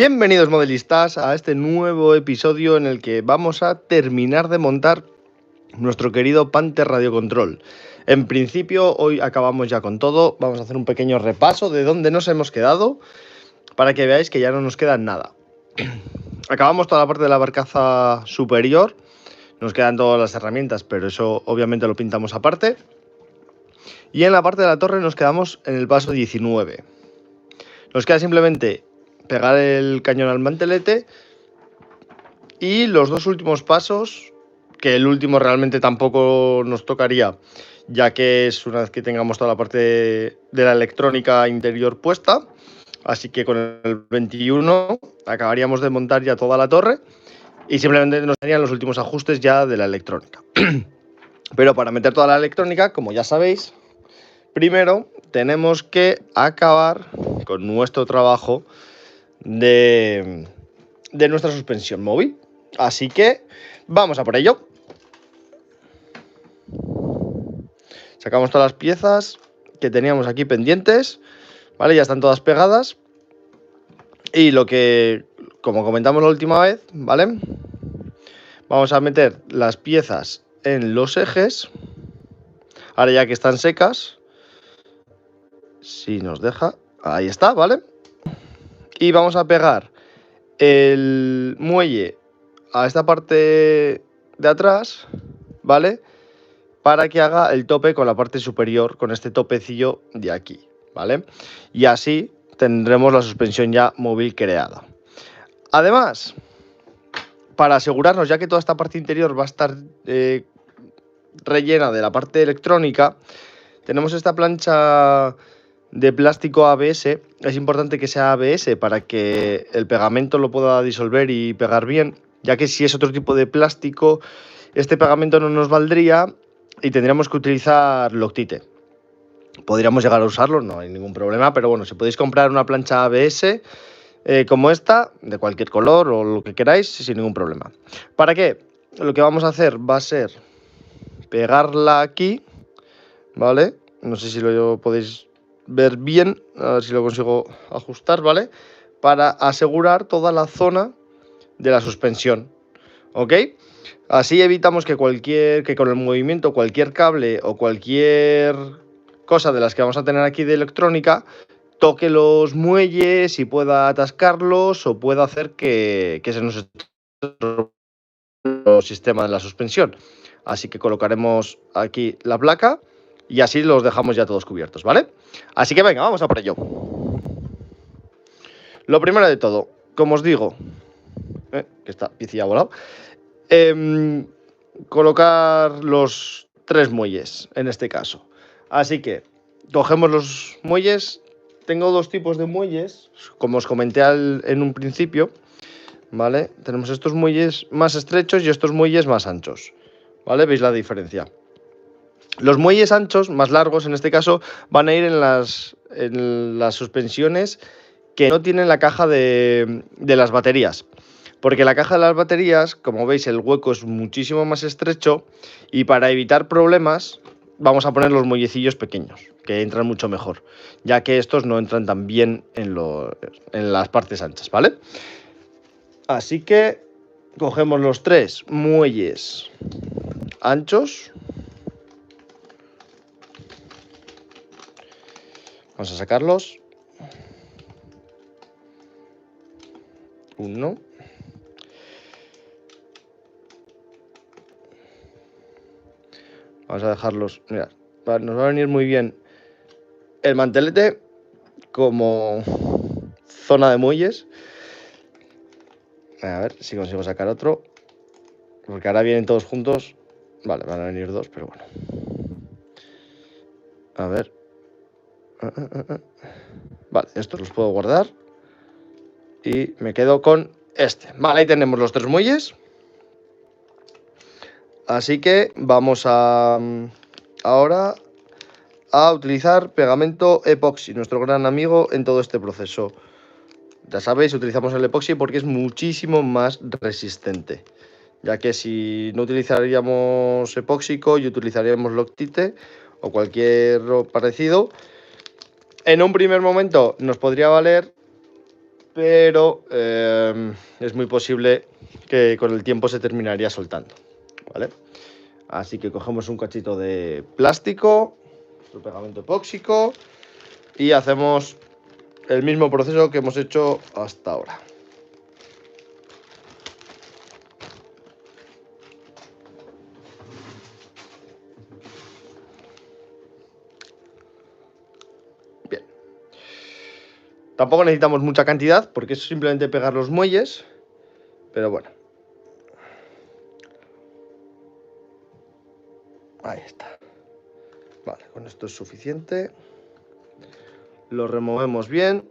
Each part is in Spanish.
Bienvenidos modelistas a este nuevo episodio en el que vamos a terminar de montar nuestro querido Panther Radio Control. En principio hoy acabamos ya con todo, vamos a hacer un pequeño repaso de dónde nos hemos quedado para que veáis que ya no nos queda nada. Acabamos toda la parte de la barcaza superior, nos quedan todas las herramientas, pero eso obviamente lo pintamos aparte. Y en la parte de la torre nos quedamos en el paso 19. Nos queda simplemente pegar el cañón al mantelete y los dos últimos pasos, que el último realmente tampoco nos tocaría, ya que es una vez que tengamos toda la parte de la electrónica interior puesta. Así que con el 21 acabaríamos de montar ya toda la torre y simplemente nos harían los últimos ajustes ya de la electrónica. Pero para meter toda la electrónica, como ya sabéis, primero tenemos que acabar con nuestro trabajo de nuestra suspensión móvil. Así que vamos a por ello. Sacamos todas las piezas que teníamos aquí pendientes, ¿vale? Ya están todas pegadas. Y lo que, como comentamos la última vez, ¿vale? Vamos a meter las piezas en los ejes. Ahora ya que están secas, si nos deja, ahí está, ¿vale? Y vamos a pegar el muelle a esta parte de atrás, ¿vale? Para que haga el tope con la parte superior, con este topecillo de aquí, ¿vale? Y así tendremos la suspensión ya móvil creada. Además, para asegurarnos, ya que toda esta parte interior va a estar rellena de la parte electrónica, tenemos esta plancha de plástico ABS. Es importante que sea ABS para que el pegamento lo pueda disolver y pegar bien, ya que si es otro tipo de plástico, este pegamento no nos valdría y tendríamos que utilizar Loctite. Podríamos llegar a usarlo, no hay ningún problema, pero bueno, si podéis comprar una plancha ABS como esta, de cualquier color o lo que queráis, sin ningún problema. ¿Para qué? Lo que vamos a hacer va a ser pegarla aquí, ¿vale? No sé si lo podéis ver bien, a ver si lo consigo ajustar, ¿vale? Para asegurar toda la zona de la suspensión, ¿ok? Así evitamos que con el movimiento cualquier cable o cualquier cosa de las que vamos a tener aquí de electrónica toque los muelles y pueda atascarlos o pueda hacer que se nos estropee el sistema de la suspensión. Así que colocaremos aquí la placa y así los dejamos ya todos cubiertos, ¿vale? Así que venga, vamos a por ello. Lo primero de todo, como os digo, que esta piecilla ha volado, colocar los 3 muelles en este caso. Así que cogemos los muelles. Tengo dos tipos de muelles, como os comenté en un principio, ¿vale? Tenemos estos muelles más estrechos y estos muelles más anchos, ¿vale? ¿Veis la diferencia? Los muelles anchos, más largos en este caso, van a ir en las suspensiones que no tienen la caja de las baterías. Porque la caja de las baterías, como veis, el hueco es muchísimo más estrecho y para evitar problemas vamos a poner los muellecillos pequeños, que entran mucho mejor, ya que estos no entran tan bien en las partes anchas, ¿vale? Así que cogemos los 3 muelles anchos. Vamos a sacarlos. Uno. Vamos a dejarlos, mirad, nos va a venir muy bien el mantelete como zona de muelles. A ver si consigo sacar otro, porque ahora vienen todos juntos. Vale, van a venir dos, pero bueno. A ver. Vale, estos los puedo guardar. Y me quedo con este. Vale, ahí tenemos los 3 muelles. Así que vamos ahora a utilizar pegamento epoxi, nuestro gran amigo en todo este proceso. Ya sabéis, utilizamos el epoxi porque es muchísimo más resistente, ya que si no utilizaríamos epóxico y utilizaríamos Loctite o cualquier parecido, en un primer momento nos podría valer, pero es muy posible que con el tiempo se terminaría soltando, ¿vale? Así que cogemos un cachito de plástico, nuestro pegamento epóxico, y hacemos el mismo proceso que hemos hecho hasta ahora. Bien. Tampoco necesitamos mucha cantidad porque es simplemente pegar los muelles, pero bueno. Ahí está. Vale, con esto es suficiente. Lo removemos bien.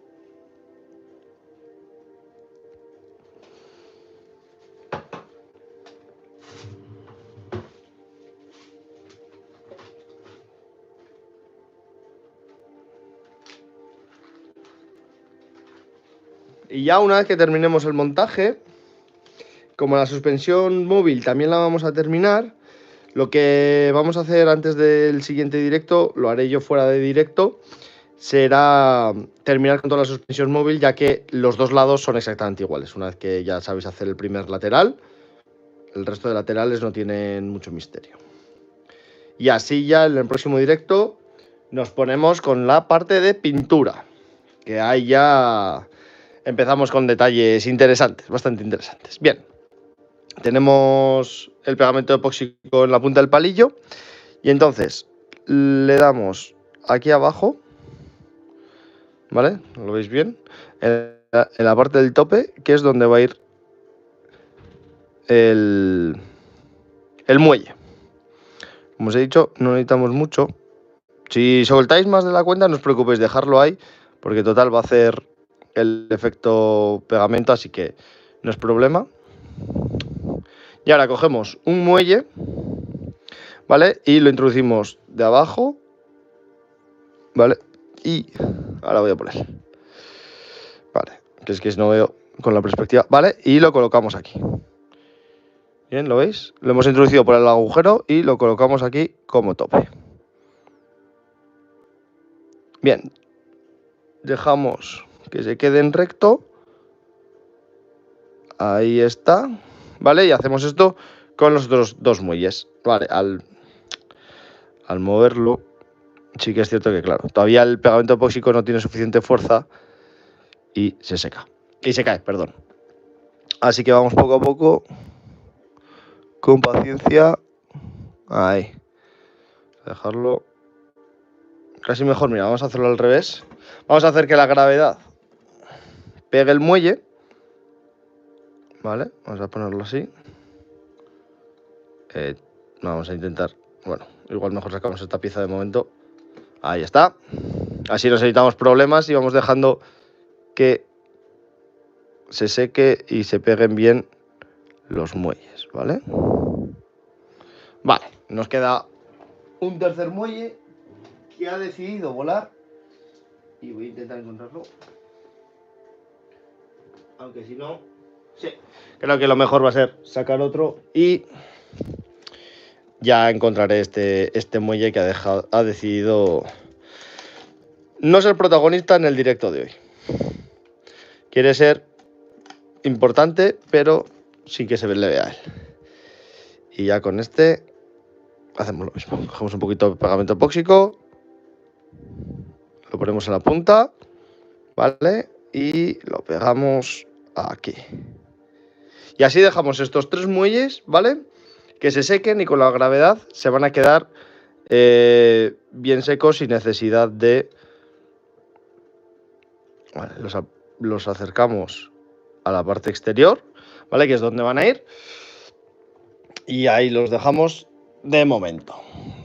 Y ya una vez que terminemos el montaje, como la suspensión móvil también la vamos a terminar, lo que vamos a hacer antes del siguiente directo, lo haré yo fuera de directo, será terminar con toda la suspensión móvil, ya que los dos lados son exactamente iguales. Una vez que ya sabéis hacer el primer lateral, el resto de laterales no tienen mucho misterio. Y así ya en el próximo directo nos ponemos con la parte de pintura, que ahí ya empezamos con detalles interesantes, bastante interesantes. Bien, tenemos el pegamento epóxico en la punta del palillo y entonces le damos aquí abajo, ¿vale? ¿Lo veis bien? En la parte del tope, que es donde va a ir el muelle. Como os he dicho, no necesitamos mucho. Si soltáis más de la cuenta, no os preocupéis, dejarlo ahí, porque total va a hacer el efecto pegamento, así que no es problema. Y ahora cogemos un muelle, ¿vale? Y lo introducimos de abajo, ¿vale? Y ahora voy a poner, ¿vale? Que es que no veo con la perspectiva, ¿vale? Y lo colocamos aquí. Bien, ¿lo veis? Lo hemos introducido por el agujero y lo colocamos aquí como tope. Bien, dejamos que se quede en recto. Ahí está, ¿vale? Y hacemos esto con los dos muelles, ¿vale? Al moverlo, sí que es cierto que, claro, todavía el pegamento epóxico no tiene suficiente fuerza y se seca. Y se cae, perdón. Así que vamos poco a poco, con paciencia. Ahí. Dejarlo casi mejor. Mira, vamos a hacerlo al revés. Vamos a hacer que la gravedad pegue el muelle. Vale, vamos a ponerlo así. Vamos a intentar, bueno, igual mejor sacamos esta pieza de momento. Ahí está. Así nos evitamos problemas y vamos dejando que se seque y se peguen bien los muelles, ¿vale? Vale, nos queda un tercer muelle que ha decidido volar y voy a intentar encontrarlo. Aunque si no, sí, creo que lo mejor va a ser sacar otro y ya encontraré este muelle que ha decidido no ser protagonista en el directo de hoy. Quiere ser importante, pero sin que se le vea a él. Y ya con este hacemos lo mismo. Cogemos un poquito de pegamento epóxico, lo ponemos en la punta, ¿vale? Y lo pegamos aquí. Y así dejamos estos tres muelles, ¿vale? Que se sequen y con la gravedad se van a quedar bien secos sin necesidad de... Vale, los acercamos a la parte exterior, ¿vale? Que es donde van a ir. Y ahí los dejamos de momento.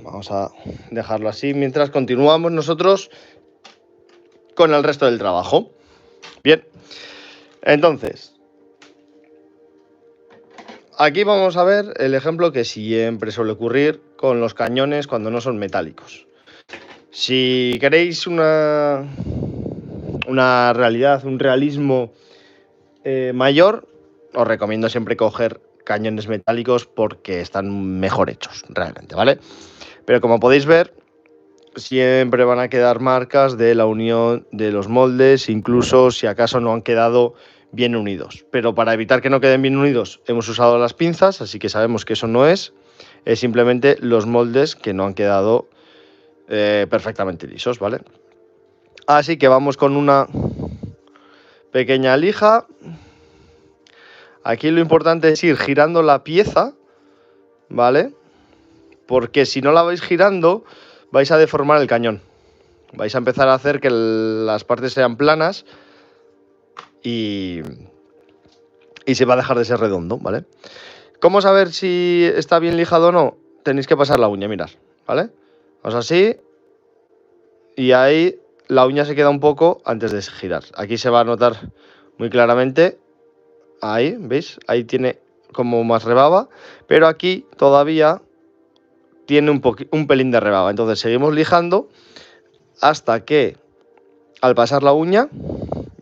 Vamos a dejarlo así mientras continuamos nosotros con el resto del trabajo. Bien, entonces, aquí vamos a ver el ejemplo que siempre suele ocurrir con los cañones cuando no son metálicos. Si queréis una realidad, un realismo mayor, os recomiendo siempre coger cañones metálicos porque están mejor hechos, realmente, ¿vale? Pero como podéis ver, siempre van a quedar marcas de la unión de los moldes, incluso si acaso no han quedado bien unidos. Pero para evitar que no queden bien unidos hemos usado las pinzas, así que sabemos que eso no es simplemente los moldes que no han quedado perfectamente lisos, ¿vale? Así que vamos con una pequeña lija. Aquí lo importante es ir girando la pieza, ¿vale? Porque si no la vais girando, vais a deformar el cañón. Vais a empezar a hacer que las partes sean planas y se va a dejar de ser redondo, ¿vale? ¿Cómo saber si está bien lijado o no? Tenéis que pasar la uña, mirad, ¿vale? Vamos así y ahí la uña se queda un poco antes de girar. Aquí se va a notar muy claramente. Ahí, ¿veis? Ahí tiene como más rebaba, pero aquí todavía tiene un pelín de rebaba. Entonces seguimos lijando hasta que al pasar la uña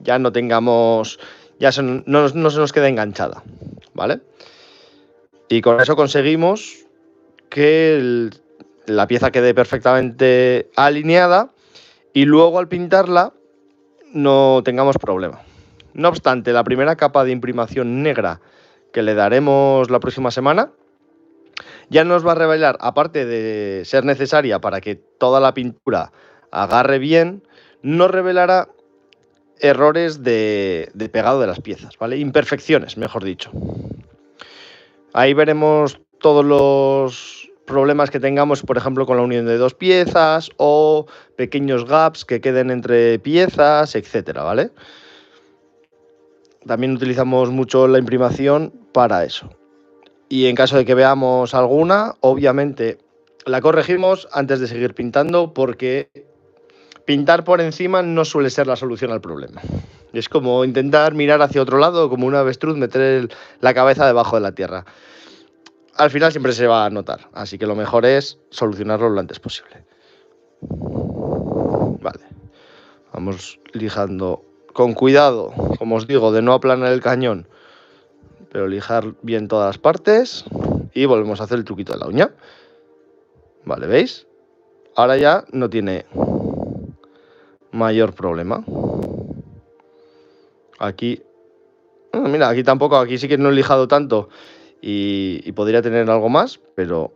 ya no tengamos, no se nos quede enganchada, ¿vale? Y con eso conseguimos que la pieza quede perfectamente alineada y luego al pintarla no tengamos problema. No obstante, la primera capa de imprimación negra que le daremos la próxima semana ya nos va a revelar, aparte de ser necesaria para que toda la pintura agarre bien, nos revelará errores de pegado de las piezas, ¿vale? Imperfecciones, mejor dicho. Ahí veremos todos los problemas que tengamos, por ejemplo, con la unión de dos piezas o pequeños gaps que queden entre piezas, etcétera, ¿vale? También utilizamos mucho la imprimación para eso. Y en caso de que veamos alguna, obviamente la corregimos antes de seguir pintando, porque pintar por encima no suele ser la solución al problema. Es como intentar mirar hacia otro lado, como un avestruz, meter la cabeza debajo de la tierra. Al final siempre se va a notar, así que lo mejor es solucionarlo lo antes posible. Vale, vamos lijando con cuidado, como os digo, de no aplanar el cañón, pero lijar bien todas las partes y volvemos a hacer el truquito de la uña. Vale, ¿veis? Ahora ya no tiene mayor problema. Aquí, mira, aquí tampoco, aquí sí que no he lijado tanto y podría tener algo más, pero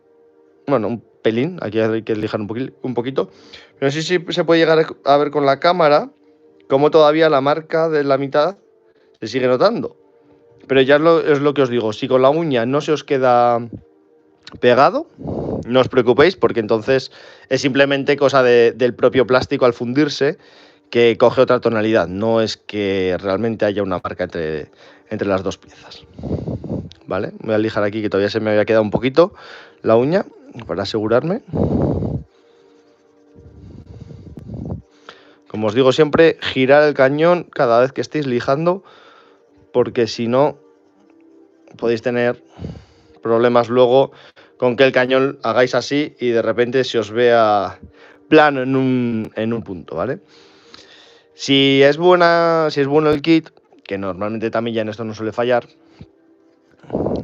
bueno, un pelín, aquí hay que lijar un poquito. No sé si se puede llegar a ver con la cámara cómo todavía la marca de la mitad se sigue notando. Pero ya es lo que os digo, si con la uña no se os queda pegado, no os preocupéis, porque entonces es simplemente cosa del propio plástico al fundirse que coge otra tonalidad, no es que realmente haya una marca entre las dos piezas. Vale, voy a lijar aquí que todavía se me había quedado un poquito la uña para asegurarme. Como os digo siempre, girar el cañón cada vez que estéis lijando, porque si no podéis tener problemas luego con que el cañón hagáis así y de repente se os vea plano en un punto, ¿vale? Si es bueno el kit, que normalmente también ya en esto no suele fallar,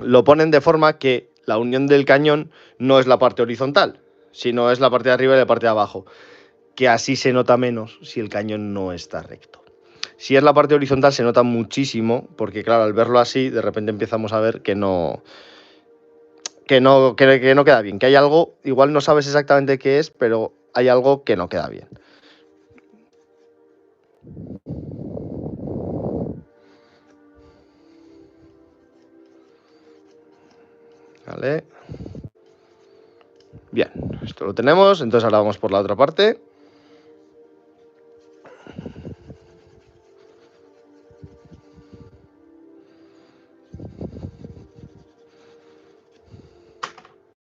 lo ponen de forma que la unión del cañón no es la parte horizontal, sino es la parte de arriba y la parte de abajo, que así se nota menos si el cañón no está recto. Si es la parte horizontal se nota muchísimo, porque claro, al verlo así, de repente empezamos a ver que no queda bien, que hay algo, igual no sabes exactamente qué es, pero hay algo que no queda bien. Vale. Bien, esto lo tenemos, entonces ahora vamos por la otra parte.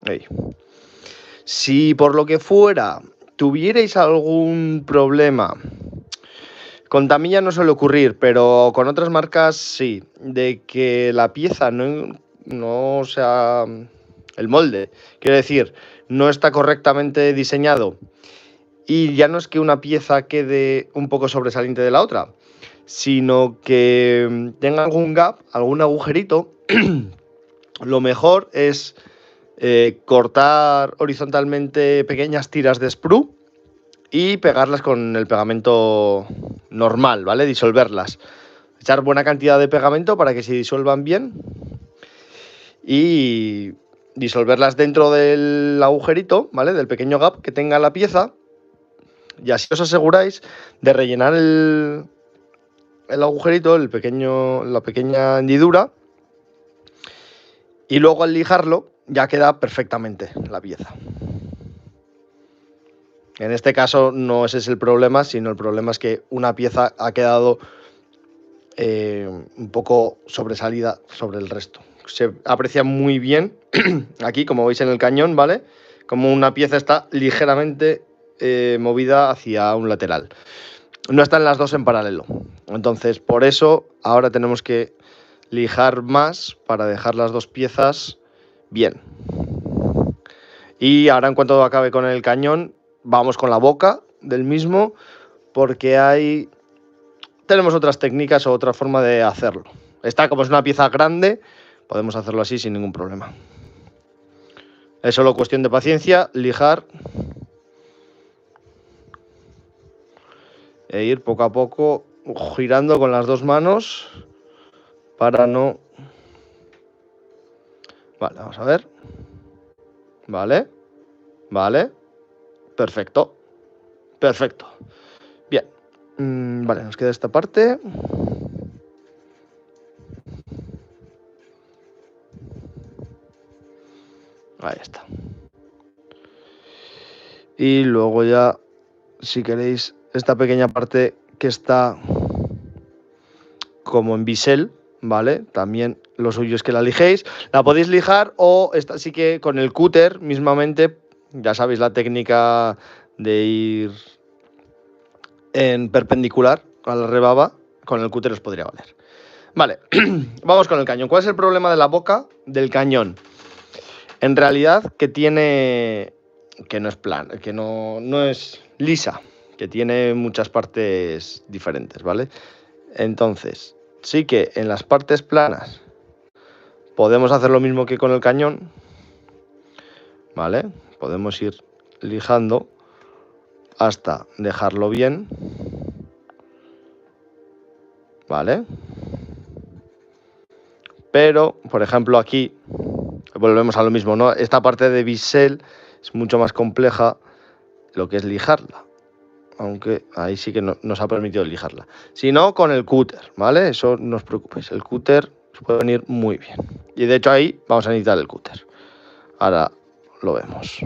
Ahí. Si por lo que fuera tuvierais algún problema, con Tamiya no suele ocurrir, pero con otras marcas sí, de que la pieza no sea el molde, quiero decir, no está correctamente diseñado y ya no es que una pieza quede un poco sobresaliente de la otra, sino que tenga algún gap, algún agujerito, lo mejor es cortar horizontalmente pequeñas tiras de sprue y pegarlas con el pegamento normal, ¿vale? Disolverlas. Echar buena cantidad de pegamento para que se disuelvan bien y disolverlas dentro del agujerito, ¿vale? Del pequeño gap que tenga la pieza, y así os aseguráis de rellenar el agujerito, la pequeña hendidura, y luego al lijarlo ya queda perfectamente la pieza. En este caso no ese es el problema, sino el problema es que una pieza ha quedado un poco sobresalida sobre el resto. Se aprecia muy bien aquí, como veis en el cañón, ¿vale? Como una pieza está ligeramente movida hacia un lateral. No están las dos en paralelo. Entonces, por eso ahora tenemos que lijar más para dejar las dos piezas bien. Y ahora, en cuanto acabe con el cañón, vamos con la boca del mismo, porque tenemos otras técnicas o otra forma de hacerlo. Esta, como es una pieza grande, podemos hacerlo así sin ningún problema. Es solo cuestión de paciencia, lijar e ir poco a poco girando con las dos manos para no... Vale, vamos a ver. Vale, vale, perfecto, perfecto. Bien, vale, nos queda esta parte. Ahí está. Y luego ya, si queréis, esta pequeña parte que está como en bisel, ¿vale? También lo suyo es que la lijéis. La podéis lijar o esta sí que con el cúter mismamente, ya sabéis la técnica de ir en perpendicular a la rebaba, con el cúter os podría valer. Vale, vamos con el cañón. ¿Cuál es el problema de la boca del cañón? En realidad que no es plana, que no es lisa, que tiene muchas partes diferentes, ¿vale? Entonces, sí que en las partes planas podemos hacer lo mismo que con el cañón, ¿vale? Podemos ir lijando hasta dejarlo bien, ¿vale? Pero, por ejemplo, aquí volvemos a lo mismo, ¿no? Esta parte de bisel es mucho más compleja lo que es lijarla. Aunque ahí sí que no, nos ha permitido lijarla. Si no, con el cúter, ¿vale? Eso no os preocupéis. El cúter os puede venir muy bien. Y de hecho ahí vamos a necesitar el cúter. Ahora lo vemos.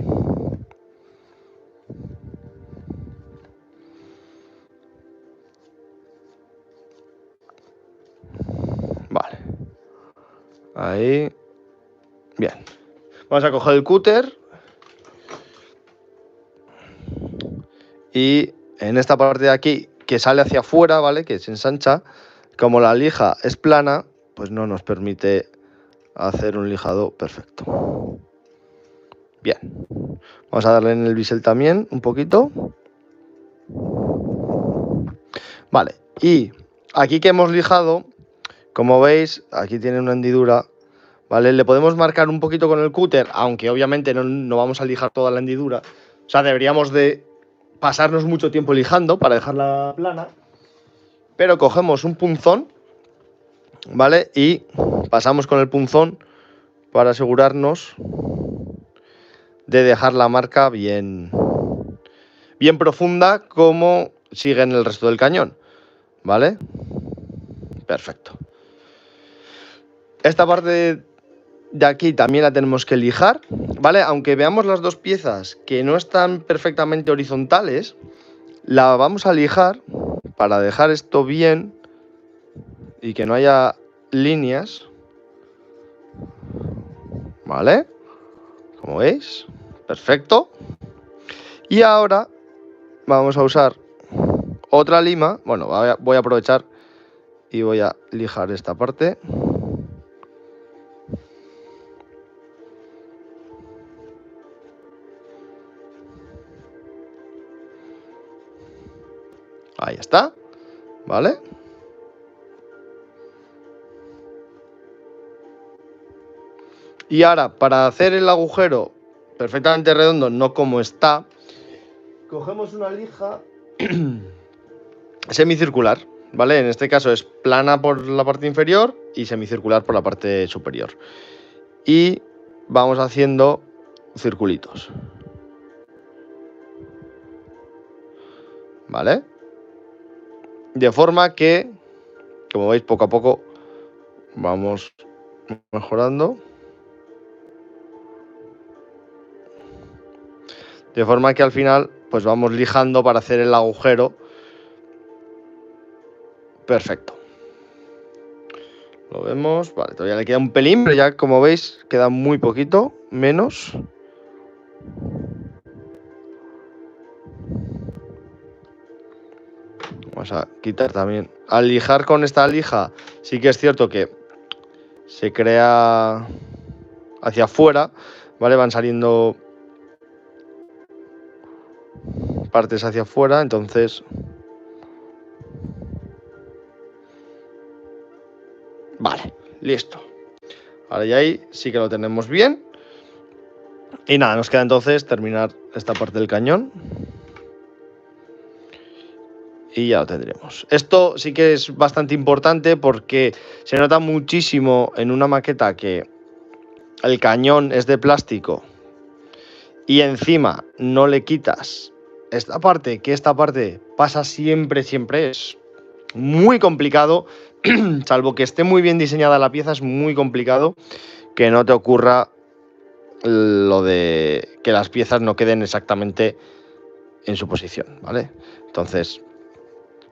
Vale. Ahí. Bien. Vamos a coger el cúter. Y en esta parte de aquí, que sale hacia afuera, ¿vale? Que se ensancha. Como la lija es plana, pues no nos permite hacer un lijado perfecto. Bien. Vamos a darle en el bisel también un poquito. Vale. Y aquí que hemos lijado, como veis, aquí tiene una hendidura, ¿vale? Le podemos marcar un poquito con el cúter, aunque obviamente no vamos a lijar toda la hendidura. O sea, deberíamos de pasarnos mucho tiempo lijando para dejarla plana. Pero cogemos un punzón, ¿vale? Y pasamos con el punzón para asegurarnos de dejar la marca bien profunda, como sigue en el resto del cañón, ¿vale? Perfecto. Esta parte de aquí también la tenemos que lijar, ¿vale? Aunque veamos las dos piezas que no están perfectamente horizontales, la vamos a lijar para dejar esto bien y que no haya líneas, ¿vale? Como veis, perfecto. Y ahora vamos a usar otra lima. Bueno, voy a aprovechar y voy a lijar esta parte. Ahí está, ¿vale? Y ahora, para hacer el agujero perfectamente redondo, no como está, cogemos una lija semicircular, ¿vale? En este caso es plana por la parte inferior y semicircular por la parte superior. Y vamos haciendo circulitos, ¿vale? De forma que, como veis, poco a poco vamos mejorando. De forma que al final, pues vamos lijando para hacer el agujero perfecto. Lo vemos, vale, todavía le queda un pelín, pero ya como veis queda muy poquito, menos. Vamos a quitar también. Al lijar con esta lija, sí que es cierto que se crea hacia afuera, ¿vale? Van saliendo partes hacia afuera, entonces... Vale, listo. Ahora ya ahí sí que lo tenemos bien. Y nada, nos queda entonces terminar esta parte del cañón. Y ya lo tendremos. Esto sí que es bastante importante porque se nota muchísimo en una maqueta que el cañón es de plástico y encima no le quitas esta parte, que esta parte pasa siempre, es muy complicado, salvo que esté muy bien diseñada la pieza, es muy complicado que no te ocurra lo de que las piezas no queden exactamente en su posición, ¿vale? Entonces,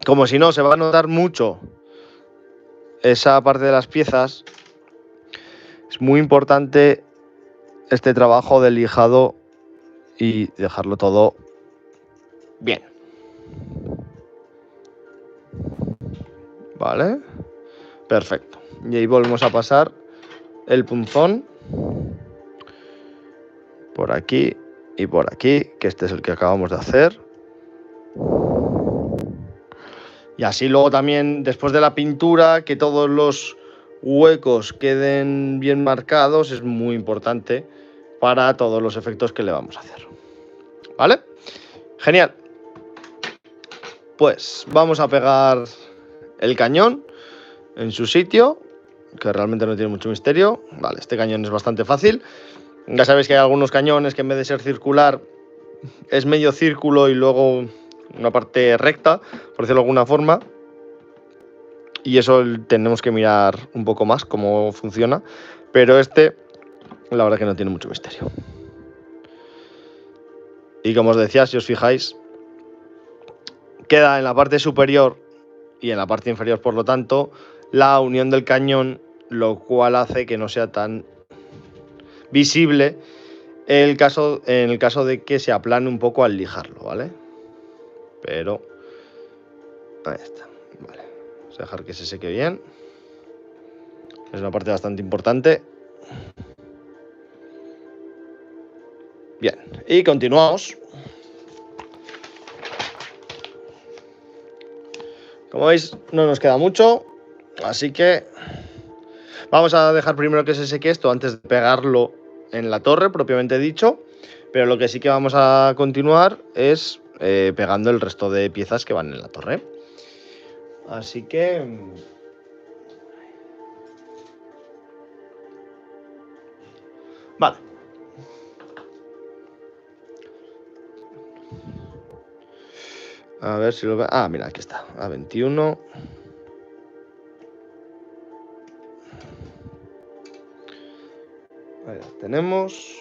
como si no, se va a notar mucho esa parte de las piezas. Es muy importante este trabajo de lijado y dejarlo todo bien. Vale, perfecto. Y ahí volvemos a pasar el punzón por aquí y por aquí, que este es el que acabamos de hacer. Y así luego también, después de la pintura, que todos los huecos queden bien marcados, es muy importante para todos los efectos que le vamos a hacer. ¿Vale? Genial. Pues vamos a pegar el cañón en su sitio, que realmente no tiene mucho misterio. Vale, este cañón es bastante fácil. Ya sabéis que hay algunos cañones que en vez de ser circular es medio círculo y luego una parte recta, por decirlo de alguna forma. Y eso tenemos que mirar un poco más cómo funciona. Pero este, la verdad que no tiene mucho misterio. Y como os decía, si os fijáis, queda en la parte superior y en la parte inferior, por lo tanto, la unión del cañón, lo cual hace que no sea tan visible en el caso de que se aplane un poco al lijarlo, ¿vale? Pero ahí está, vale. Vamos a dejar que se seque bien. Es una parte bastante importante. Bien, y continuamos. Como veis, no nos queda mucho, así que vamos a dejar primero que se seque esto antes de pegarlo en la torre, propiamente dicho. Pero lo que sí que vamos a continuar es pegando el resto de piezas que van en la torre. Así que... Vale. A ver si lo ve. Ah, mira, aquí está. A21. Ahí lo tenemos.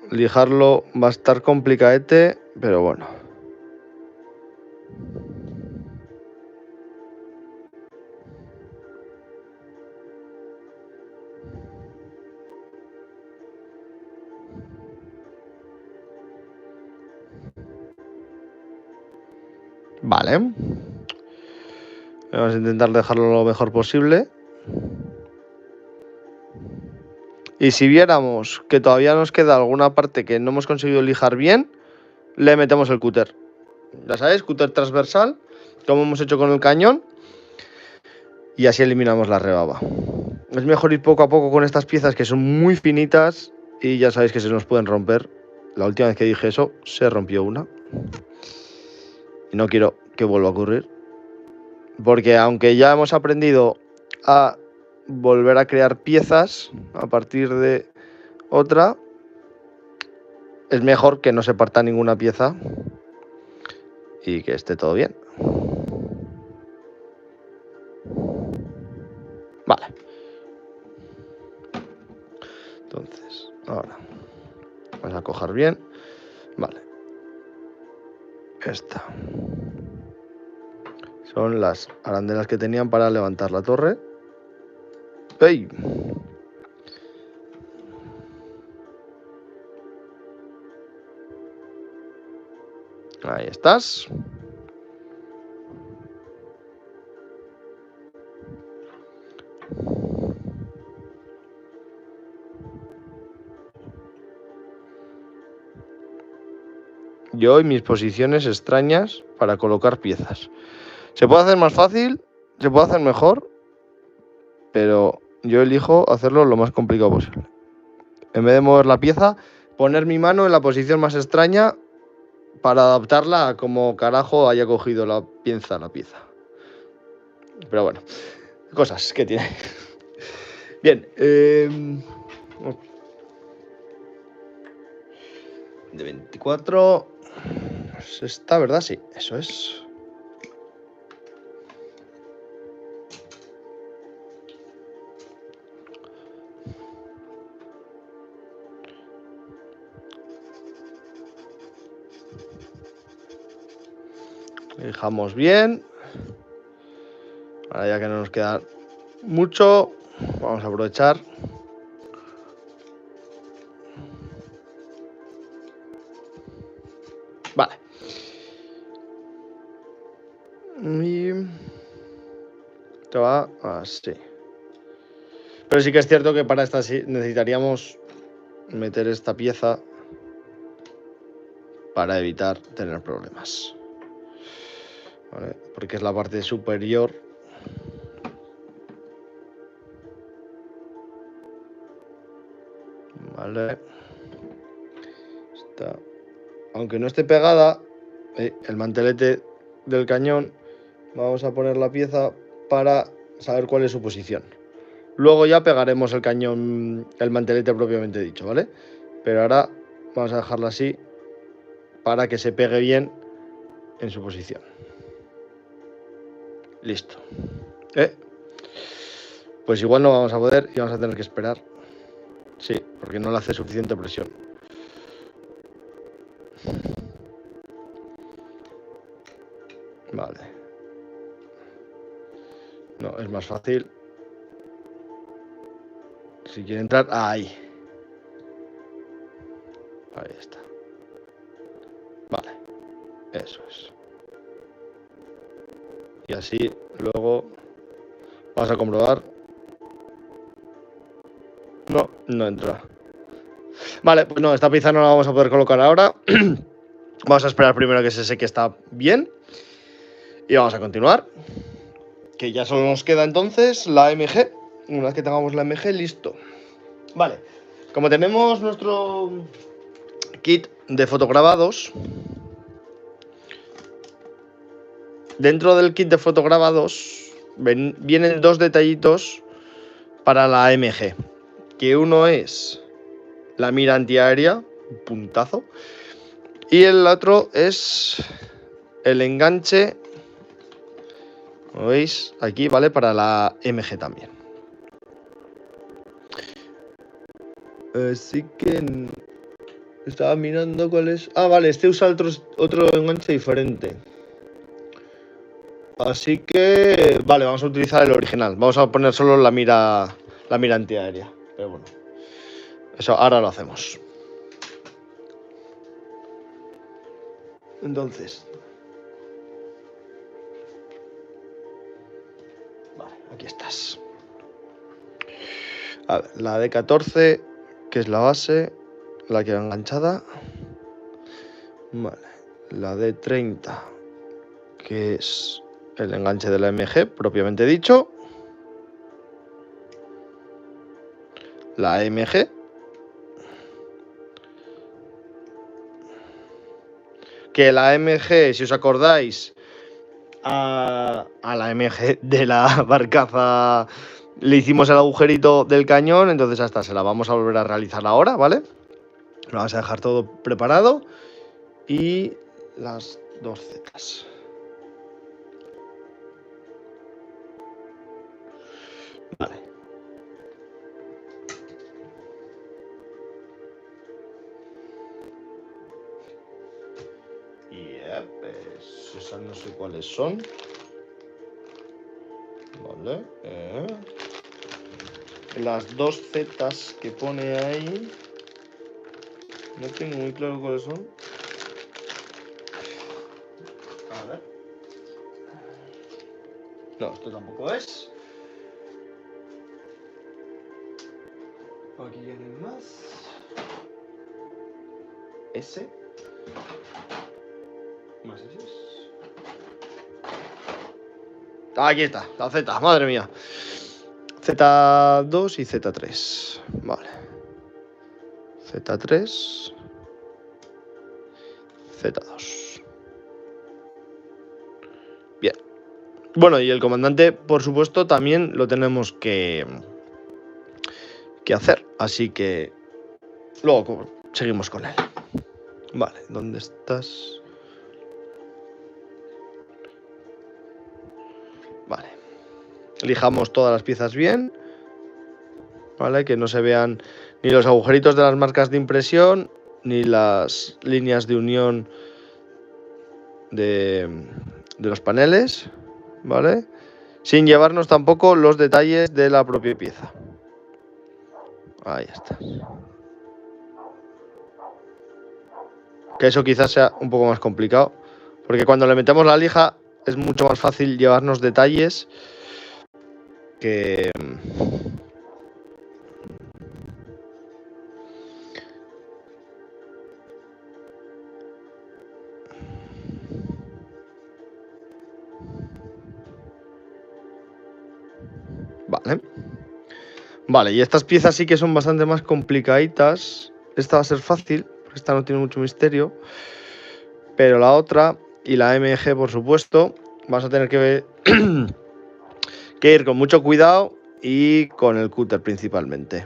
Lijarlo va a estar complicadete, pero bueno. Vale. Vamos a intentar dejarlo lo mejor posible. Y si viéramos que todavía nos queda alguna parte que no hemos conseguido lijar bien, le metemos el cúter. Ya sabéis, cúter transversal, como hemos hecho con el cañón. y así eliminamos la rebaba. Es mejor ir poco a poco con estas piezas que son muy finitas y ya sabéis que se nos pueden romper. La última vez que dije eso, se rompió una. Y no quiero que vuelva a ocurrir. Porque aunque ya hemos aprendido a volver a crear piezas a partir de otra, es mejor que no se parta ninguna pieza y que esté todo bien. Vale. Entonces, ahora vamos a coger bien. Vale. Esta. Son las arandelas que tenían para levantar la torre. ¡Ey! Ahí estás. Yo y mis posiciones extrañas para colocar piezas. Se puede hacer más fácil, se puede hacer mejor, pero yo elijo hacerlo lo más complicado posible. En vez de mover la pieza, poner mi mano en la posición más extraña para adaptarla a como carajo haya cogido la pieza. Pero bueno, cosas que tiene. Bien. De 24. Pues esta, ¿verdad? Sí, eso es. Dejamos bien. Ahora ya que no nos queda mucho, vamos a aprovechar. Vale. Y esto va así. Pero sí que es cierto que para esta sí necesitaríamos meter esta pieza para evitar tener problemas. Vale, porque es la parte superior. Vale. Esta. Aunque no esté pegada, el mantelete del cañón, vamos a poner la pieza para saber cuál es su posición. Luego ya pegaremos el cañón, el mantelete propiamente dicho, ¿vale? Pero ahora vamos a dejarla así para que se pegue bien en su posición. Listo. Pues igual no vamos a poder y vamos a tener que esperar. Sí, porque no le hace suficiente presión. Vale. No, es más fácil. Si quiere entrar, ahí. Ahí está. Vale. Eso es. Y así luego vamos a comprobar. No, no entra. Vale, pues no, esta pieza no la vamos a poder colocar ahora. Vamos a esperar primero que se seque está bien. Y vamos a continuar. Que ya solo nos queda entonces la MG. Una vez que tengamos la MG, listo. Vale, como tenemos nuestro kit de fotograbados, dentro del kit de fotograbados vienen dos detallitos para la MG. Que uno es la mira antiaérea, un puntazo. Y el otro es el enganche, como veis aquí, ¿vale? Para la MG también. Así que estaba mirando cuál es. Ah, vale, este usa otro enganche diferente. Así que, vale, vamos a utilizar el original. Vamos a poner solo la mira antiaérea. Pero bueno, eso ahora lo hacemos. Entonces, vale, aquí estás. A ver, la D14, que es la base, la que va enganchada. Vale, la D30, que es el enganche de la MG, propiamente dicho. la AMG. Que la AMG, si os acordáis, a la AMG de la barcaza le hicimos el agujerito del cañón, entonces hasta se la vamos a volver a realizar ahora, ¿vale? Lo vamos a dejar todo preparado y las dos zetas. Vale. Pues esas no sé cuáles son. Vale. Las dos zetas que pone ahí. No tengo muy claro cuáles son. A ver. No, esto tampoco es. Aquí vienen más. S. Más S. Aquí está, la Z, madre mía. Z2 y Z3. Vale. Z3. Z2. Bien. Bueno, y el comandante, por supuesto, también lo tenemos que hacer. Así que luego seguimos con él. Vale, ¿dónde estás? Vale. Elijamos todas las piezas bien. Vale, que no se vean ni los agujeritos de las marcas de impresión, ni las líneas de unión de los paneles. Vale. Sin llevarnos tampoco los detalles de la propia pieza. Ahí está. Que eso quizás sea un poco más complicado. Porque cuando le metemos la lija es mucho más fácil llevarnos detalles que... Vale. Vale, y estas piezas sí que son bastante más complicaditas. Esta va a ser fácil, porque esta no tiene mucho misterio. Pero la otra, y la AMG por supuesto, vas a tener que ir con mucho cuidado y con el cúter principalmente.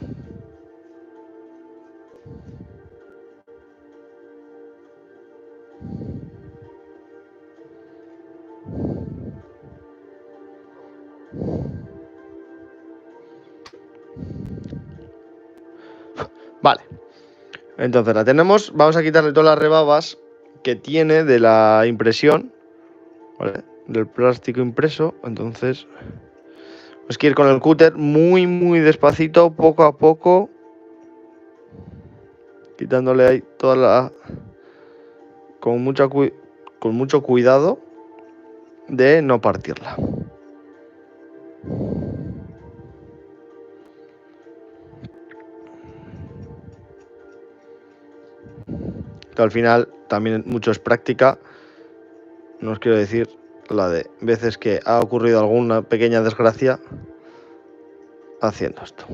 Vale, entonces la tenemos. Vamos a quitarle todas las rebabas que tiene de la impresión, ¿vale? Del plástico impreso. Entonces hay que ir con el cúter muy despacito, poco a poco, quitándole ahí toda la... con mucho cuidado de no partirla. Que al final también mucho es práctica. No os quiero decir la de veces que ha ocurrido alguna pequeña desgracia haciendo esto.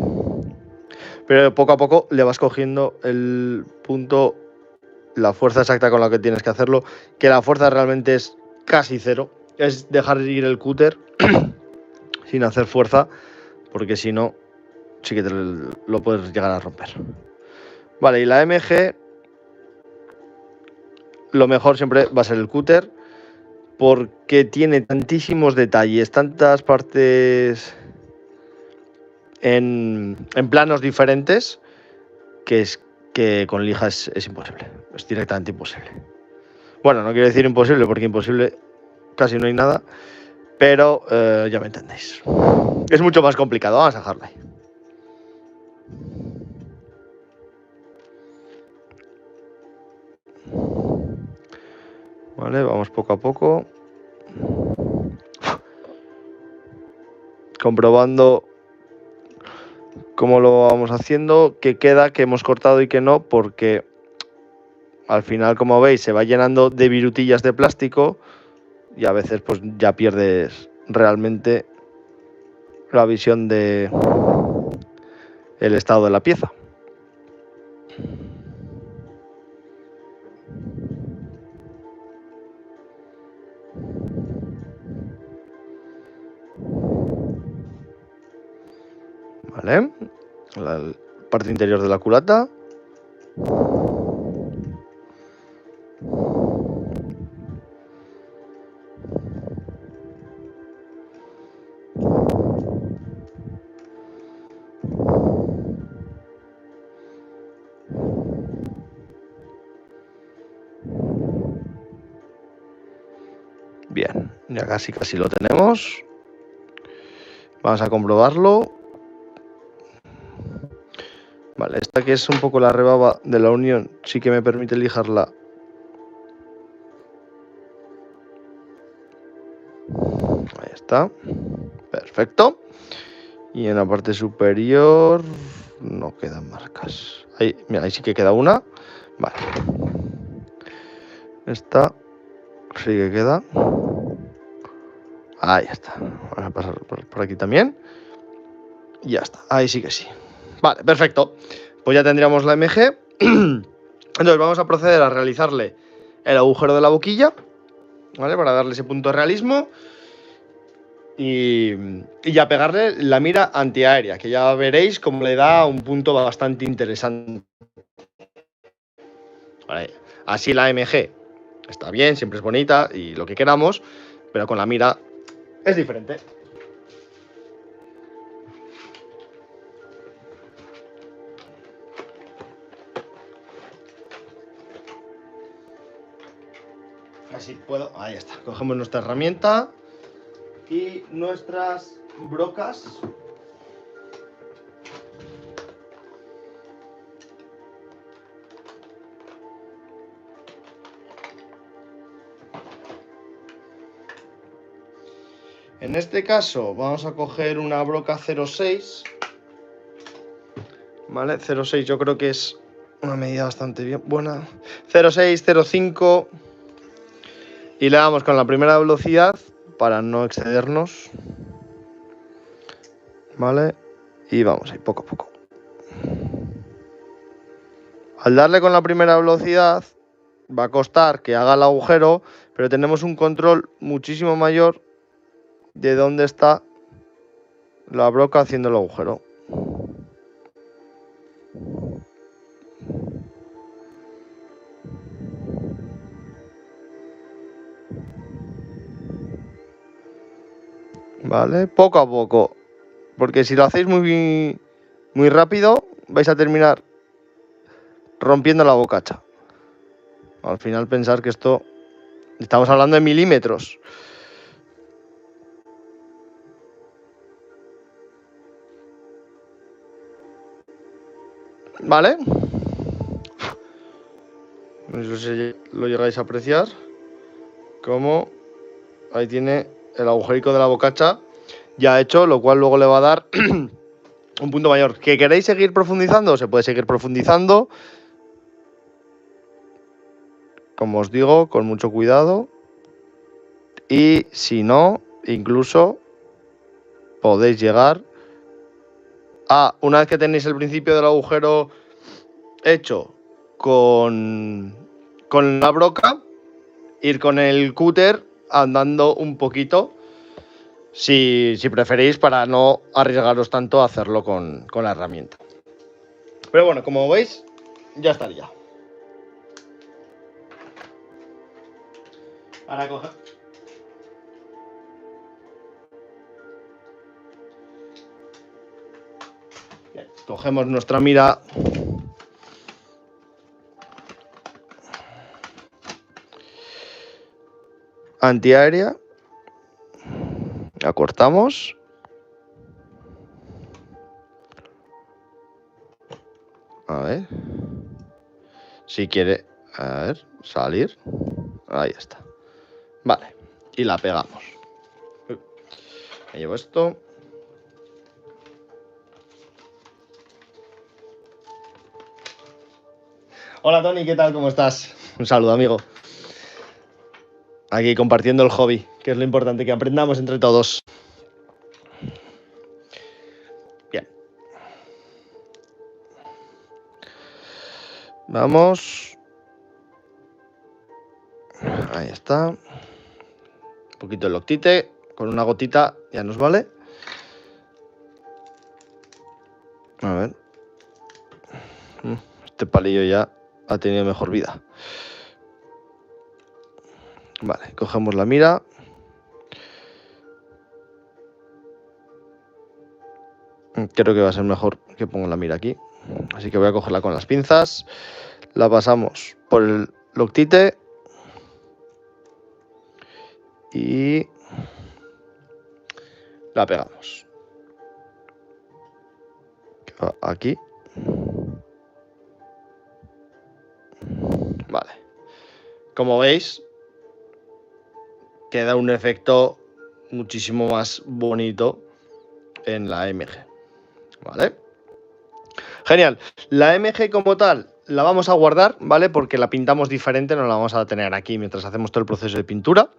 Pero poco a poco le vas cogiendo el punto, la fuerza exacta con la que tienes que hacerlo, que la fuerza realmente es casi cero. Es dejar ir el cúter sin hacer fuerza, porque si no, sí que te lo puedes llegar a romper. Vale, y la MG, lo mejor siempre va a ser el cúter, porque tiene tantísimos detalles, tantas partes en planos diferentes, que con lija es imposible, es directamente imposible. Bueno, no quiero decir imposible, porque imposible casi no hay nada, pero ya me entendéis. Es mucho más complicado, vamos a dejarlo ahí. Vale, vamos poco a poco. Comprobando cómo lo vamos haciendo, qué queda, qué hemos cortado y qué no, porque al final, como veis, se va llenando de virutillas de plástico y a veces pues ya pierdes realmente la visión de el estado de la pieza. Vale, la parte interior de la culata. Bien, ya casi lo tenemos. Vamos a comprobarlo. Vale, esta que es un poco la rebaba de la unión, sí que me permite lijarla. Ahí está. Perfecto. Y en la parte superior no quedan marcas. Ahí, mira, ahí sí que queda una. Vale. Esta sí que queda. Ahí está. Vamos a pasar por aquí también. Y ya está. Ahí sí que sí. Vale, perfecto. Pues ya tendríamos la MG. Entonces vamos a proceder a realizarle el agujero de la boquilla, ¿vale? Para darle ese punto de realismo. Y ya pegarle la mira antiaérea, que ya veréis cómo le da un punto bastante interesante. Vale. Así la MG está bien, siempre es bonita y lo que queramos, pero con la mira es diferente. Así puedo, ahí está. Cogemos nuestra herramienta y nuestras brocas. En este caso vamos a coger una broca 0,6. ¿Vale? 0,6 yo creo que es una medida bastante bien buena. 0,6, 0,5. Y le damos con la primera velocidad para no excedernos. ¿Vale? Y vamos ahí, poco a poco. Al darle con la primera velocidad va a costar que haga el agujero, pero tenemos un control muchísimo mayor de dónde está la broca haciendo el agujero. ¿Vale? Poco a poco. Porque si lo hacéis muy rápido, vais a terminar rompiendo la bocacha. Al final pensar que esto... Estamos hablando de milímetros. ¿Vale? No sé si lo llegáis a apreciar. Como ahí tiene el agujerico de la bocacha ya hecho, lo cual luego le va a dar un punto mayor. ¿Que queréis seguir profundizando? Se puede seguir profundizando. Como os digo, con mucho cuidado. Y si no, incluso podéis llegar a, una vez que tenéis el principio del agujero hecho con la broca, ir con el cúter andando un poquito, si preferís, para no arriesgaros tanto a hacerlo con la herramienta. Pero bueno, como veis, ya estaría. Ahora cogemos nuestra mira antiaérea, la cortamos, a ver, si quiere, a ver, salir, ahí está, vale, y la pegamos. Me llevo esto. Hola Tony, ¿qué tal? ¿Cómo estás? Un saludo, amigo. Aquí compartiendo el hobby, que es lo importante, que aprendamos entre todos. Bien. Vamos. Ahí está. Un poquito de Loctite. Con una gotita ya nos vale. A ver. Este palillo ya ha tenido mejor vida. Vale, cogemos la mira. Creo que va a ser mejor que ponga la mira aquí. Así que voy a cogerla con las pinzas. La pasamos por el Loctite. Y la pegamos. Aquí. Vale. Como veis, queda un efecto muchísimo más bonito en la MG. ¿Vale? Genial. La MG como tal la vamos a guardar, ¿vale? Porque la pintamos diferente, no la vamos a tener aquí mientras hacemos todo el proceso de pintura.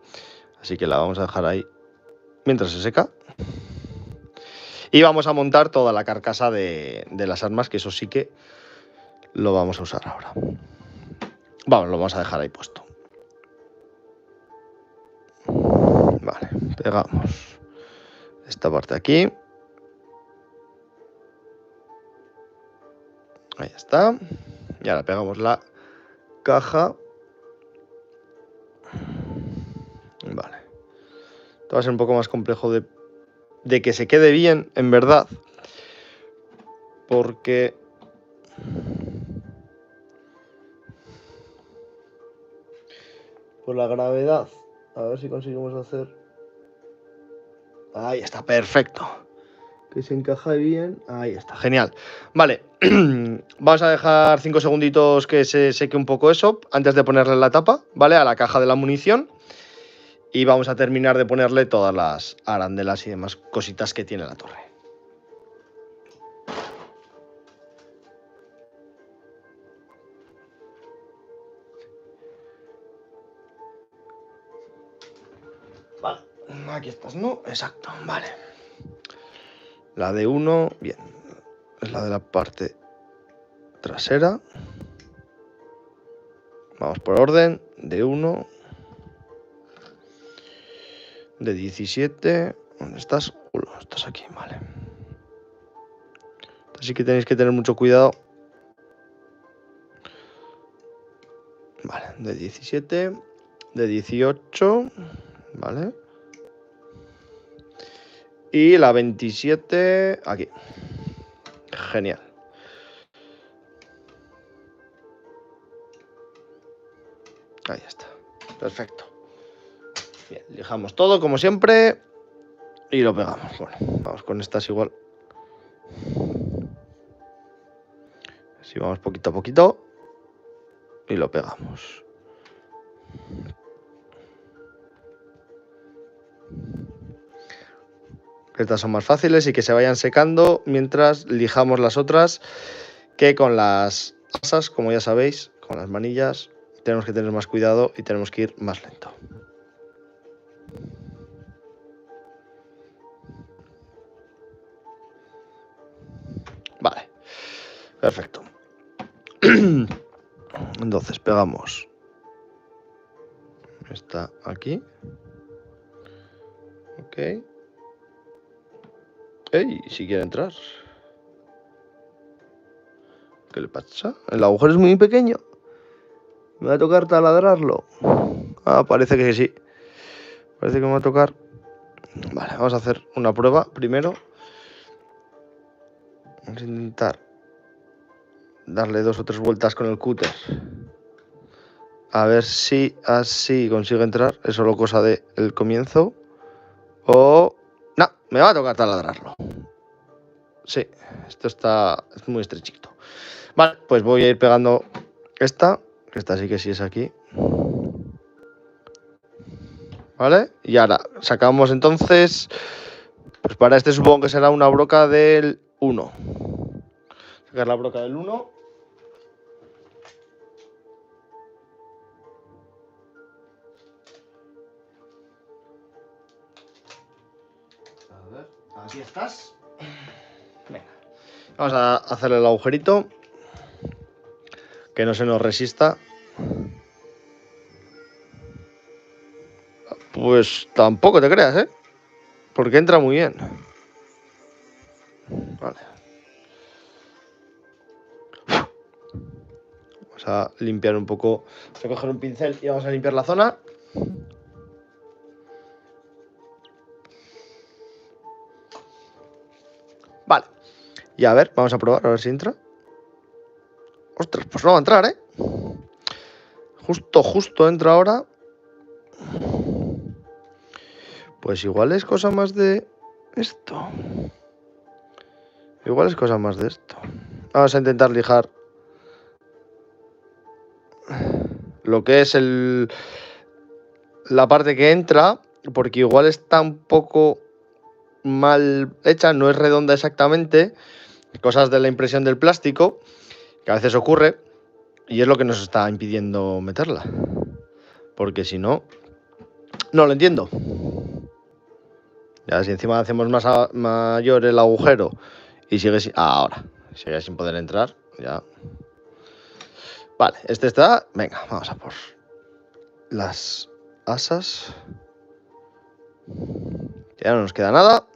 Así que la vamos a dejar ahí mientras se seca. Y vamos a montar toda la carcasa de las armas, que eso sí que lo vamos a usar ahora. Vamos, lo vamos a dejar ahí puesto. Vale, pegamos esta parte aquí. Ahí está. Y ahora pegamos la caja. Vale. Esto va a ser un poco más complejo de que se quede bien, en verdad. Porque por la gravedad. A ver si conseguimos hacer. Ahí está, perfecto. Que se encaja bien. Ahí está, genial. Vale, vamos a dejar 5 segunditos que se seque un poco eso antes de ponerle la tapa, ¿vale? A la caja de la munición. Y vamos a terminar de ponerle todas las arandelas y demás cositas que tiene la torre. Vale, aquí estás, ¿no? Exacto, vale. La de 1, bien. Es la de la parte trasera. Vamos por orden. De 1. De 17. ¿Dónde estás? Estás aquí, vale. Así que tenéis que tener mucho cuidado. Vale, de 17. De 18. Vale. Y la 27 aquí. Genial. Ahí está. Perfecto. Bien, lijamos todo como siempre y lo pegamos. Bueno, vamos con estas igual. Así vamos poquito a poquito y lo pegamos. Estas son más fáciles y que se vayan secando mientras lijamos las otras, que con las asas, como ya sabéis, con las manillas, tenemos que tener más cuidado y tenemos que ir más lento. Vale, perfecto. Entonces pegamos esta aquí. Ok. ¡Ey! Si quiere entrar. ¿Qué le pasa? El agujero es muy pequeño. ¿Me va a tocar taladrarlo? Ah, parece que sí. Parece que me va a tocar. Vale, vamos a hacer una prueba primero. Vamos a intentar darle 2 o 3 vueltas con el cúter. A ver si así consigue entrar. Es solo cosa del comienzo. O... No, me va a tocar taladrarlo. Sí, esto es muy estrechito. Vale, pues voy a ir pegando esta. Que esta sí que sí es aquí. ¿Vale? Y ahora sacamos entonces... Pues para este supongo que será una broca del 1. Sacar la broca del 1. A ver, así estás. Venga. Vamos a hacerle el agujerito. que no se nos resista. Pues tampoco te creas, ¿eh? Porque entra muy bien. Vale. Vamos a limpiar un poco. Vamos a coger un pincel y vamos a limpiar la zona. Vale. Y a ver, vamos a probar, a ver si entra. Ostras, pues no va a entrar, ¿eh? Justo entra ahora. Pues igual es cosa más de esto. Igual es cosa más de esto. Vamos a intentar lijar lo que es la parte que entra, porque igual está un poco mal hecha, no es redonda exactamente. Cosas de la impresión del plástico, que a veces ocurre, y es lo que nos está impidiendo meterla. Porque si no, no lo entiendo. Ya si encima hacemos mayor el agujero y sigue sin poder entrar, ya. Vale, este está. Venga, vamos a por las asas. Ya no nos queda nada.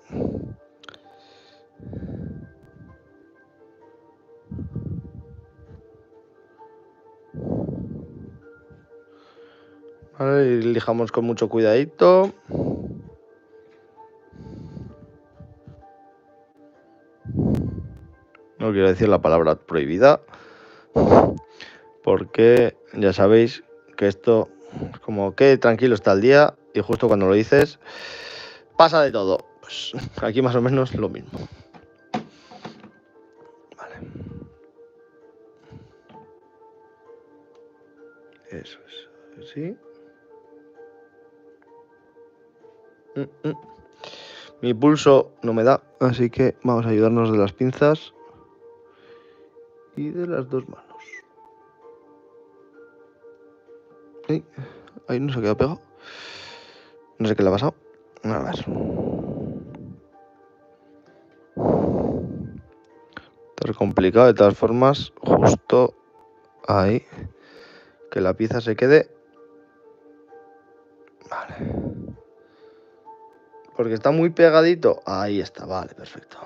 Vale, y lijamos con mucho cuidadito. No quiero decir la palabra prohibida, porque ya sabéis que esto es como que tranquilo está el día y justo cuando lo dices pasa de todo. Pues aquí más o menos lo mismo. Vale. Eso es. ¿Sí? Mi pulso no me da, así que vamos a ayudarnos de las pinzas y de las dos manos. Ahí no se ha quedado pegado. No sé qué le ha pasado. A ver. Está complicado de todas formas. Justo ahí. Que la pieza se quede. Vale. Porque está muy pegadito. Ahí está, vale, perfecto.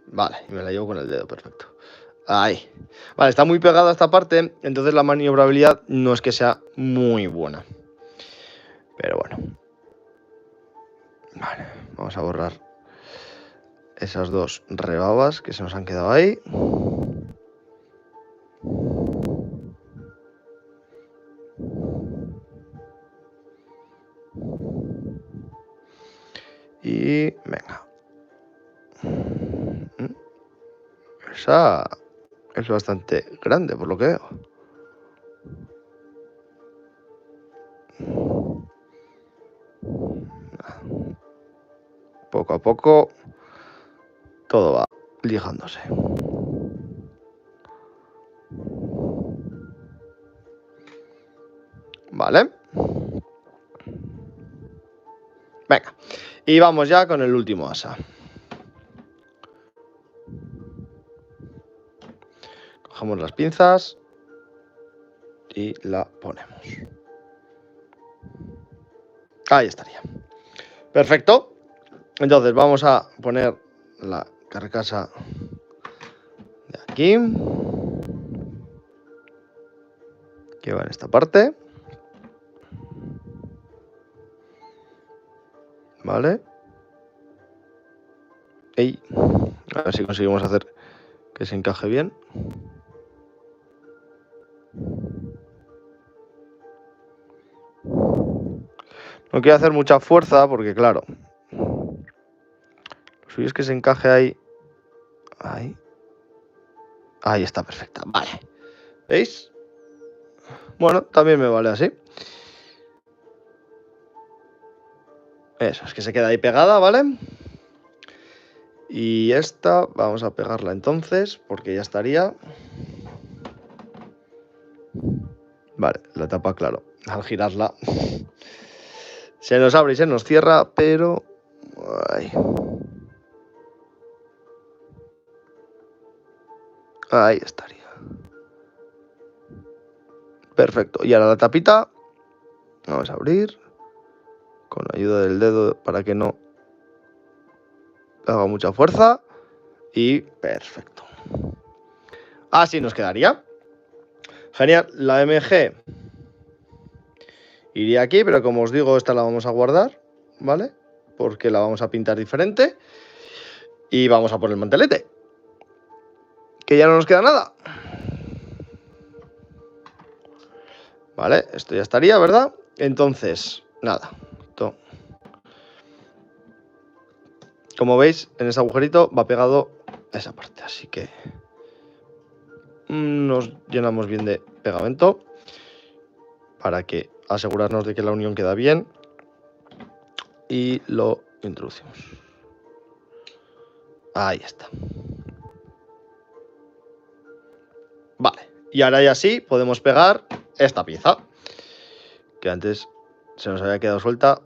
Vale, y me la llevo con el dedo, perfecto. Ahí. Vale, está muy pegada esta parte, entonces la maniobrabilidad no es que sea muy buena. Pero bueno. Vale, vamos a borrar esas dos rebabas que se nos han quedado ahí. Y venga. Esa es bastante grande por lo que veo. Poco a poco todo va lijándose. Vale. Venga. Y vamos ya con el último asa. Cogemos las pinzas y la ponemos. Ahí estaría. Perfecto. Entonces vamos a poner la carcasa de aquí, que va en esta parte. Vale. Y a ver si conseguimos hacer que se encaje bien. No quiero hacer mucha fuerza porque, claro, lo suyo es que se encaje ahí. Ahí. Ahí está, perfecta. Vale. ¿Veis? Bueno, también me vale así. Eso, es que se queda ahí pegada, ¿vale? Y esta, vamos a pegarla entonces, porque ya estaría. Vale, la tapa, claro, al girarla se nos abre y se nos cierra, pero... Ay. Ahí estaría. Perfecto. Y ahora la tapita. Vamos a abrir. Con ayuda del dedo para que no haga mucha fuerza. Y perfecto. Así nos quedaría. Genial. La MG iría aquí, pero como os digo, esta la vamos a guardar, ¿vale? Porque la vamos a pintar diferente. Y vamos a poner el mantelete. Que ya no nos queda nada. Vale, esto ya estaría, ¿verdad? Entonces, nada. Esto. Como veis, en ese agujerito va pegado esa parte. Así que nos llenamos bien de pegamento para que asegurarnos de que la unión queda bien. Y lo introducimos. Ahí está. Vale, y ahora ya sí podemos pegar esta pieza, que antes se nos había quedado suelta,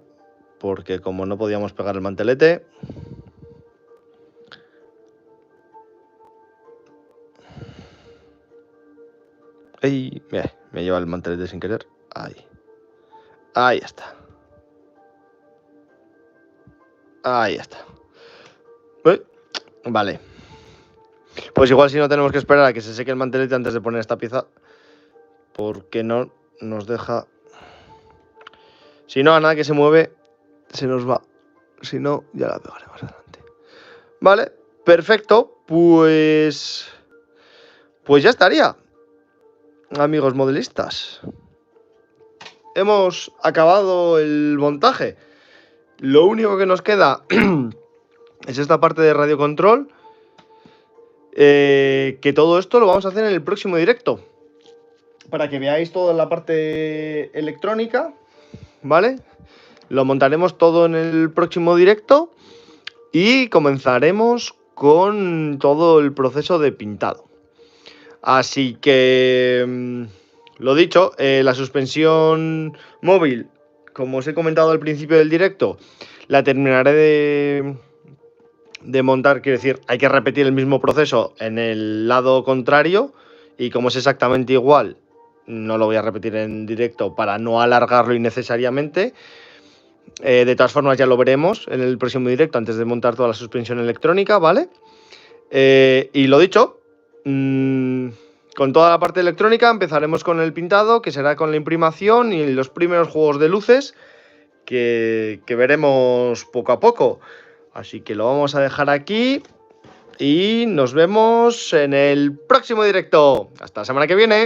porque como no podíamos pegar el mantelete, ¡ay! Me lleva el mantelete sin querer. Ahí está. Ahí está. Vale. Pues igual si no tenemos que esperar a que se seque el mantelete antes de poner esta pieza, porque no nos deja. Si no, a nada que se mueve, se nos va. Si no, ya la pegaré más adelante. Vale, perfecto. Pues ya estaría, amigos modelistas. Hemos acabado el montaje. Lo único que nos queda es esta parte de radio control. Que todo esto lo vamos a hacer en el próximo directo. Para que veáis toda la parte electrónica. ¿Vale? Lo montaremos todo en el próximo directo. Y comenzaremos con todo el proceso de pintado. Así que, lo dicho, la suspensión móvil, como os he comentado al principio del directo, la terminaré de montar. Quiero decir, hay que repetir el mismo proceso en el lado contrario, y como es exactamente igual, no lo voy a repetir en directo para no alargarlo innecesariamente. De todas formas, ya lo veremos en el próximo directo antes de montar toda la suspensión electrónica, ¿vale? Y lo dicho, con toda la parte electrónica empezaremos con el pintado, que será con la imprimación y los primeros juegos de luces que veremos poco a poco. Así que lo vamos a dejar aquí y nos vemos en el próximo directo. Hasta la semana que viene.